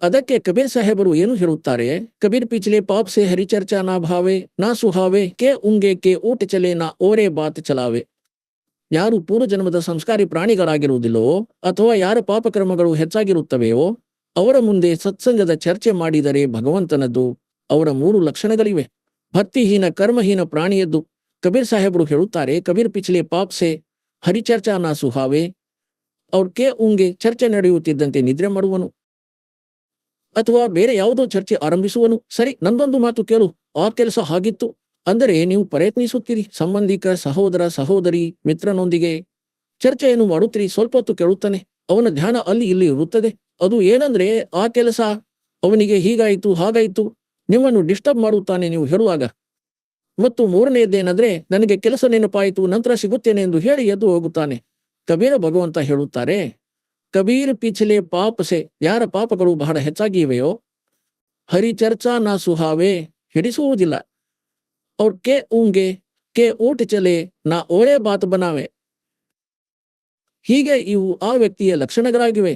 ಅದಕ್ಕೆ ಕಬೀರ್ ಸಾಹೇಬರು ಏನು ಹೇಳುತ್ತಾರೆ, ಕಬೀರ್ ಪಿछले ಪಾಪ್ ಸೆ ಹರಿಚರ್ಚಾ ನಾ ಭಾವೆ ನಾ ಸುಹಾವೆ ಕೆ ಉಂಗೆ ಕೆ ಊಟ ಚಲೆ ನಾ ಓರೆ ಬಾತ್ ಚಲಾವೆ. ಯಾರು ಪೂರ್ವಜನ್ಮದ ಸಂಸ್ಕಾರಿ ಪ್ರಾಣಿಗಳಾಗಿರುವುದಿಲ್ಲವೋ ಅಥವಾ ಯಾರ ಪಾಪಕರ್ಮಗಳು ಹೆಚ್ಚಾಗಿರುತ್ತವೆಯೋ ಅವರ ಮುಂದೆ ಸತ್ಸಂಗದ ಚರ್ಚೆ ಮಾಡಿದರೆ ಭಗವಂತನದ್ದು ಅವರ 3 ಲಕ್ಷಣಗಳಿವೆ. ಭಕ್ತಿಹೀನ ಕರ್ಮಹೀನ ಪ್ರಾಣಿಯದ್ದು. ಕಬೀರ್ ಸಾಹೇಬರು ಹೇಳುತ್ತಾರೆ, ಕಬೀರ್ ಪಿछले ಪಾಪ್ ಸೆ ಹರಿಚರ್ಚಾ ನಾ ಸುಹಾವೆ ಅವ್ರ ಕೆ ಉಂಗೆ ಚರ್ಚೆ ನಡೆಯುತ್ತಿದ್ದಂತೆ ನಿದ್ರೆ ಮಾಡುವನು ಅಥವಾ ಬೇರೆ ಯಾವುದೋ ಚರ್ಚೆ ಆರಂಭಿಸುವನು. ಸರಿ, ನಂದೊಂದು ಮಾತು ಕೇಳು, ಆ ಕೆಲಸ ಹಾಗಿತ್ತು ಅಂದರೆ ನೀವು ಪ್ರಯತ್ನಿಸುತ್ತೀರಿ, ಸಂಬಂಧಿಕ ಸಹೋದರ ಸಹೋದರಿ ಮಿತ್ರನೊಂದಿಗೆ ಚರ್ಚೆಯನ್ನು ಮಾಡುತ್ತೀರಿ, ಸ್ವಲ್ಪ ಹೊತ್ತು ಕೇಳುತ್ತಾನೆ, ಅವನ ಧ್ಯಾನ ಅಲ್ಲಿ ಇಲ್ಲಿ ಇರುತ್ತದೆ. ಅದು ಏನಂದ್ರೆ ಆ ಕೆಲಸ ಅವನಿಗೆ ಹೀಗಾಯಿತು ಹಾಗಾಯಿತು ನಿಮ್ಮನ್ನು ಡಿಸ್ಟರ್ಬ್ ಮಾಡುತ್ತಾನೆ ನೀವು ಹೇಳುವಾಗ. ಮತ್ತು ಮೂರನೆಯದ್ದೇನೆಂದ್ರೆ ನನಗೆ ಕೆಲಸ ನೆನಪಾಯಿತು ನಂತರ ಸಿಗುತ್ತೇನೆ ಎಂದು ಹೇಳಿ ಎದ್ದು ಹೋಗುತ್ತಾನೆ. ಕಬೀರ ಭಗವಂತ ಹೇಳುತ್ತಾರೆ, ಕಬೀರ್ ಪಿछले ಪಾಪ ಸೆ ಯಾರ ಪಾಪಗಳು ಬಹಳ ಹೆಚ್ಚಾಗಿವೆಯೋ ಹರಿಚರ್ಚಾ ನಾ ಸುಹಾವೆ ಹಿಡಿಸುವುದಿಲ್ಲ, ಅವ್ರ ಕೆ ಉಂಗೆ ಕೆ ಊಟ ಚಲೆ ನಾ ಓರೆ ಬಾತ್ ಬನಾವೆ. ಹೀಗೆ ಇವು ಆ ವ್ಯಕ್ತಿಯ ಲಕ್ಷಣಗಳಾಗಿವೆ.